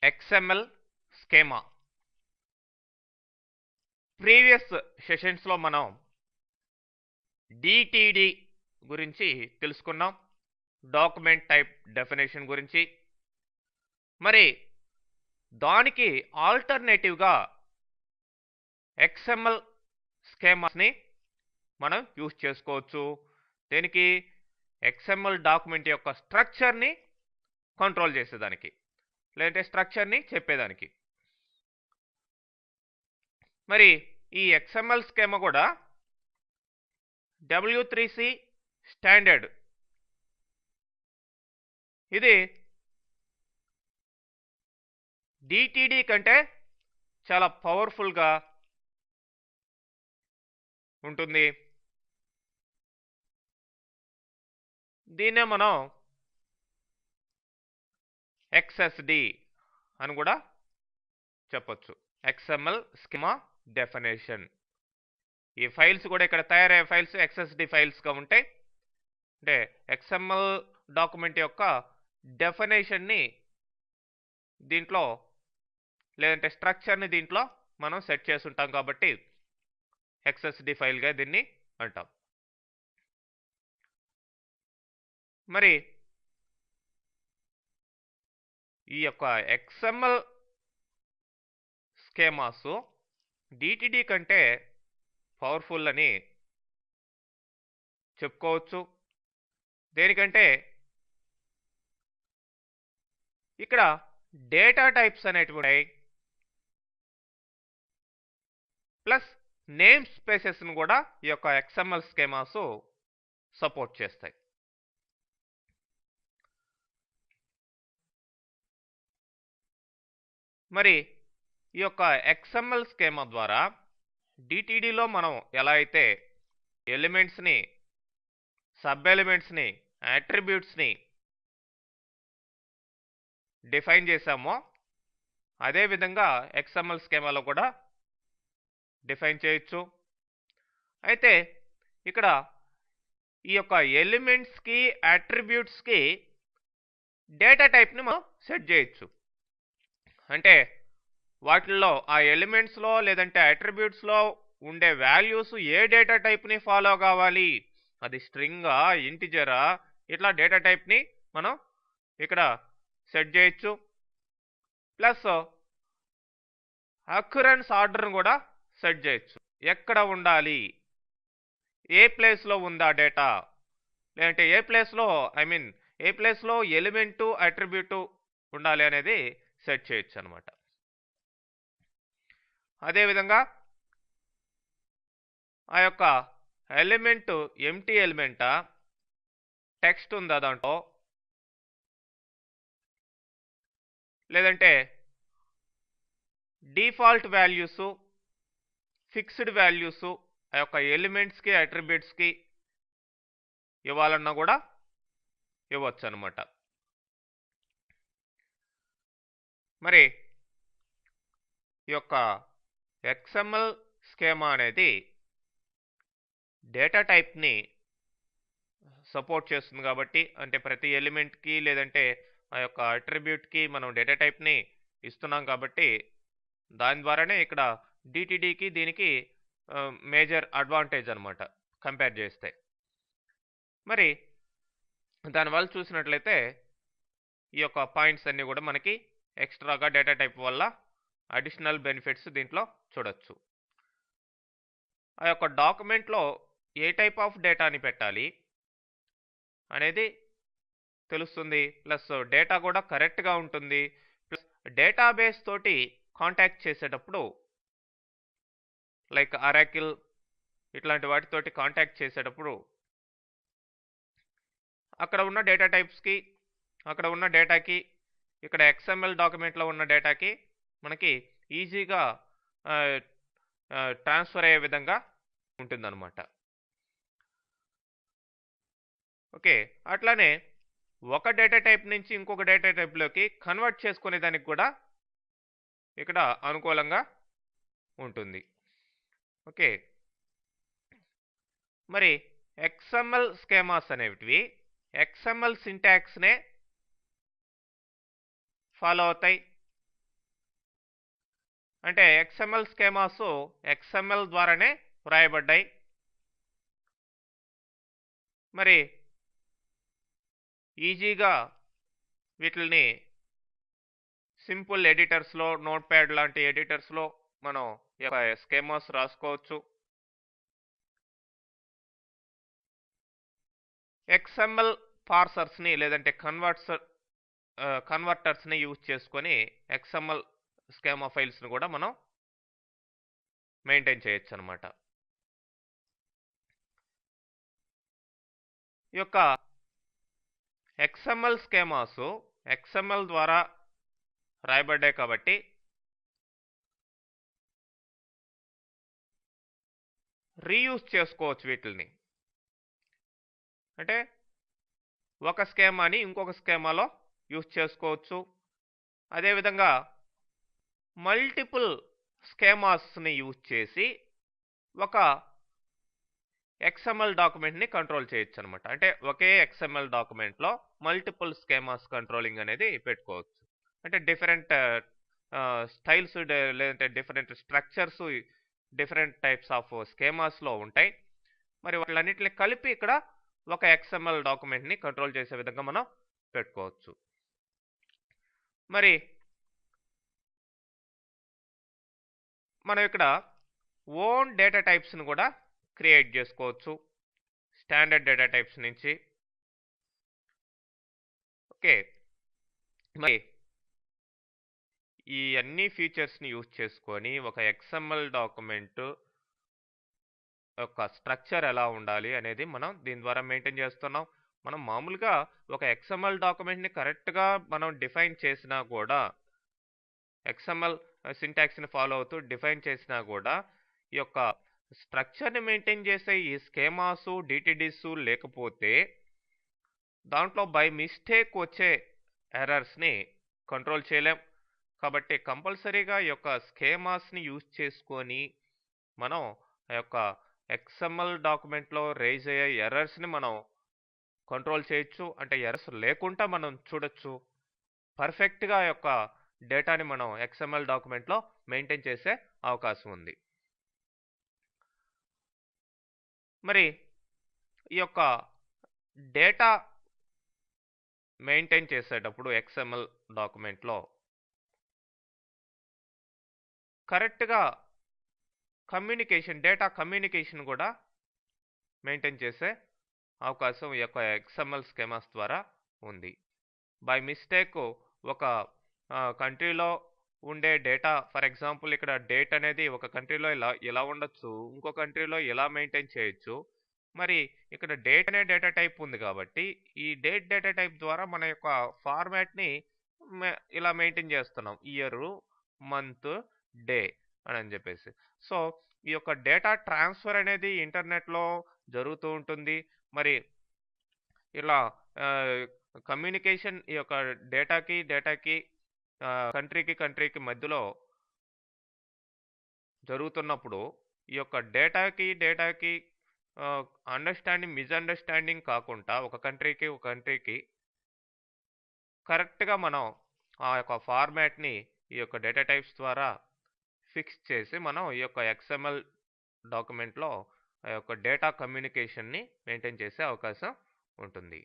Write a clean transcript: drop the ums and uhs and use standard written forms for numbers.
XML schema. Previous సెషన్స్లో మనం DTD గురించి తెలుసుకున్నాం, డాక్యుమెంట్ టైప్ డెఫినేషన్ గురించి. మరి దానికి ఆల్టర్నేటివ్గా XML స్కీమాస్ని మనం యూజ్ చేసుకోవచ్చు. దీనికి XML డాక్యుమెంట్ యొక్క స్ట్రక్చర్ని కంట్రోల్ చేసేదానికి, లేదంటే స్ట్రక్చర్ని చెప్పేదానికి. మరి ఈ XML స్కీమా కూడా W3C స్టాండర్డ్. ఇది డిటిడి కంటే చాలా పవర్ఫుల్గా ఉంటుంది. దీన్నే మనం XSD అని కూడా చెప్పొచ్చు, XML స్కీమా డెఫినేషన్. ఈ ఫైల్స్ కూడా ఇక్కడ తయారయ్యే ఫైల్స్ XSD ఫైల్స్గా ఉంటాయి. అంటే XML డాక్యుమెంట్ యొక్క డెఫినేషన్ని దీంట్లో, లేదంటే స్ట్రక్చర్ని దీంట్లో మనం సెట్ చేసి ఉంటాం కాబట్టి XSD ఫైల్గా దీన్ని అంటాం. మరి ఈ యొక్క XML స్కీమాస్ డిటిడి కంటే పవర్ఫుల్ అని చెప్పుకోవచ్చు. దేనికంటే ఇక్కడ డేటా టైప్స్ అనేటివి ఉన్నాయి, ప్లస్ నేమ్ స్పేసెస్ను కూడా ఈ యొక్క XML స్కీమాస్ సపోర్ట్ చేస్తాయి. మరి ఈ యొక్క XML స్కీమా ద్వారా డిటిడిలో మనం ఎలా అయితే ఎలిమెంట్స్ని, సబ్ ఎలిమెంట్స్ని, అట్రిబ్యూట్స్ని డిఫైన్ చేసామో అదేవిధంగా XML స్కీమాలో కూడా డిఫైన్ చేయొచ్చు. అయితే ఇక్కడ ఈ యొక్క ఎలిమెంట్స్కి, అట్రిబ్యూట్స్కి డేటా టైప్ని మనం సెట్ చేయొచ్చు. అంటే వాటిల్లో ఆ ఎలిమెంట్స్లో లేదంటే అట్రిబ్యూట్స్లో ఉండే వాల్యూస్ ఏ డేటా టైప్ని ఫాలో కావాలి, అది స్ట్రింగా, ఇంటిజరా, ఇట్లా డేటా టైప్ని మనం ఇక్కడ సెట్ చేయొచ్చు. ప్లస్ అక్యురెన్స్ ఆర్డర్ని కూడా సెట్ చేయొచ్చు. ఎక్కడ ఉండాలి, ఏ ప్లేస్లో ఉందా డేటా, లేదంటే ఏ ప్లేస్లో ఎలిమెంటు, అట్రిబ్యూటు ఉండాలి అనేది సెట్ చేయొచ్చు అనమాట. అదేవిధంగా ఆ యొక్క ఎలిమెంట్ ఎంటీ ఎలిమెంటా, టెక్స్ట్ ఉందా దాంట్లో, లేదంటే డిఫాల్ట్ వాల్యూస్, ఫిక్స్డ్ వాల్యూస్ ఆ యొక్క ఎలిమెంట్స్కి, అట్రిబ్యూట్స్కి ఇవ్వాలన్నా కూడా ఇవ్వచ్చు అనమాట. మరి ఈ యొక్క XML స్కీమా అనేది డేటా టైప్ని సపోర్ట్ చేస్తుంది కాబట్టి, అంటే ప్రతి ఎలిమెంట్కి లేదంటే ఆ యొక్క అట్రిబ్యూట్కి మనం డేటా టైప్ని ఇస్తున్నాం కాబట్టి దాని ద్వారానే ఇక్కడ డిటిడికి దీనికి మేజర్ అడ్వాంటేజ్ అనమాట కంపేర్ చేస్తే. మరి దానివల్ల చూసినట్లయితే ఈ యొక్క పాయింట్స్ అన్నీ కూడా మనకి ఎక్స్ట్రాగా డేటా టైప్ వల్ల అడిషనల్ బెనిఫిట్స్ దీంట్లో చూడొచ్చు. ఆ యొక్క డాక్యుమెంట్లో ఏ టైప్ ఆఫ్ డేటాని పెట్టాలి అనేది తెలుస్తుంది, ప్లస్ డేటా కూడా కరెక్ట్గా ఉంటుంది. ప్లస్ డేటాబేస్ తోటి కాంటాక్ట్ చేసేటప్పుడు, లైక్ అరాకిల్ ఇట్లాంటి వాటితోటి కాంటాక్ట్ చేసేటప్పుడు అక్కడ ఉన్న డేటా టైప్స్కి, అక్కడ ఉన్న డేటాకి, ఇక్కడ XML డాక్యుమెంట్లో ఉన్న డేటాకి మనకి ఈజీగా ట్రాన్స్ఫర్ అయ్యే విధంగా ఉంటుందన్నమాట. ఓకే, అట్లానే ఒక డేటా టైప్ నుంచి ఇంకొక డేటా టైప్లోకి కన్వర్ట్ చేసుకునే దానికి కూడా ఇక్కడ అనుకూలంగా ఉంటుంది. ఓకే, మరి XML స్కీమాస్ అనేవి XML సింటాక్స్నే ఫాలో అవుతాయి. అంటే XML స్కీమాస్ XML ద్వారానే వ్రాయబడ్డాయి. మరి ఈజీగా వీటిని సింపుల్ ఎడిటర్స్లో, నోట్ ప్యాడ్ లాంటి ఎడిటర్స్లో మనం స్కీమాస్ రాసుకోవచ్చు. XML పార్సర్స్ని లేదంటే కన్వర్టర్స్ని యూజ్ చేసుకొని XML స్కీమా ఫైల్స్ని కూడా మనం మెయింటైన్ చేయొచ్చు అనమాట. ఈ యొక్క XML స్కీమాస్ XML ద్వారా రాయబడ్డాయి కాబట్టి రీయూజ్ చేసుకోవచ్చు వీటిని. అంటే ఒక స్కీమాని ఇంకొక స్కీమాలో యూజ్ చేసుకోవచ్చు. అదేవిధంగా మల్టిపుల్ స్కీమాస్ని యూజ్ చేసి ఒక XML డాక్యుమెంట్ని కంట్రోల్ చేయొచ్చు అనమాట. అంటే ఒకే XML డాక్యుమెంట్లో మల్టిపుల్ స్కీమాస్ కంట్రోలింగ్ అనేది పెట్టుకోవచ్చు. అంటే డిఫరెంట్ స్టైల్స్ లేదంటే different structures, different types of స్కీమాస్లో ఉంటాయి. మరి వాటిలన్నింటినీ కలిపి ఇక్కడ ఒక XML డాక్యుమెంట్ని కంట్రోల్ చేసే విధంగా మనం పెట్టుకోవచ్చు. మరి మనం ఇక్కడ ఓన్ డేటా టైప్స్ని కూడా క్రియేట్ చేసుకోవచ్చు స్టాండర్డ్ డేటా టైప్స్ నుంచి. ఓకే, మరి ఈ అన్ని ఫీచర్స్ని యూజ్ చేసుకొని ఒక XML డాక్యుమెంట్ యొక్క స్ట్రక్చర్ ఎలా ఉండాలి అనేది మనం దీని ద్వారా మెయింటైన్ చేస్తున్నాం. మనం మామూలుగా ఒక XML డాక్యుమెంట్ని కరెక్ట్గా మనం డిఫైన్ చేసినా కూడా, XML సింటాక్స్ని ఫాలో అవుతూ డిఫైన్ చేసినా కూడా, ఈ యొక్క స్ట్రక్చర్ని మెయింటైన్ చేసే ఈ స్కీమాసు, DTDs లేకపోతే దాంట్లో బై మిస్టేక్ వచ్చే ఎర్రర్స్ని కంట్రోల్ చేయలేం. కాబట్టి కంపల్సరీగా ఈ యొక్క స్కీమాస్ని యూజ్ చేసుకొని మనం ఆ యొక్క XML డాక్యుమెంట్లో రైజ్ అయ్యే ఎర్రర్స్ని మనం కంట్రోల్ చేయొచ్చు. అంటే ఎర్రర్స్ లేకుండా మనం చూడొచ్చు. పర్ఫెక్ట్గా ఆ యొక్క డేటాని మనం XML డాక్యుమెంట్లో మెయింటైన్ చేసే అవకాశం ఉంది. మరి ఈ యొక్క డేటా మెయింటైన్ చేసేటప్పుడు XML డాక్యుమెంట్లో కరెక్ట్గా డేటా కమ్యూనికేషన్ కూడా మెయింటైన్ చేసే అవకాశం ఈ యొక్క XML స్కీమాస్ ద్వారా ఉంది. బై మిస్టేక్ ఒక కంట్రీలో ఉండే డేటా, ఫర్ ఎగ్జాంపుల్ ఇక్కడ డేట్ అనేది ఒక కంట్రీలో ఇలా ఉండొచ్చు, ఇంకో కంట్రీలో ఇలా మెయింటైన్ చేయొచ్చు. మరి ఇక్కడ డేట్ అనే డేటా టైప్ ఉంది కాబట్టి ఈ డేటా టైప్ ద్వారా మన యొక్క ఫార్మాట్ని ఇలా మెయింటైన్ చేస్తున్నాం, ఇయర్, మంత్, డే అని చెప్పేసి. సో ఈ యొక్క డేటా ట్రాన్స్ఫర్ అనేది ఇంటర్నెట్లో జరుగుతూ ఉంటుంది. మరి ఇలా కమ్యూనికేషన్ ఈ యొక్క డేటాకి కంట్రీకి మధ్యలో జరుగుతున్నప్పుడు ఈ యొక్క డేటాకి మిస్అండర్స్టాండింగ్ కాకుండా ఒక కంట్రీకి కరెక్ట్గా మనం ఆ యొక్క ఫార్మాట్ని ఈ యొక్క డేటా టైప్స్ ద్వారా ఫిక్స్ చేసి మనం ఈ యొక్క XML డాక్యుమెంట్లో ఆ యొక్క డేటా కమ్యూనికేషన్ని మెయింటైన్ చేసే అవకాశం ఉంటుంది.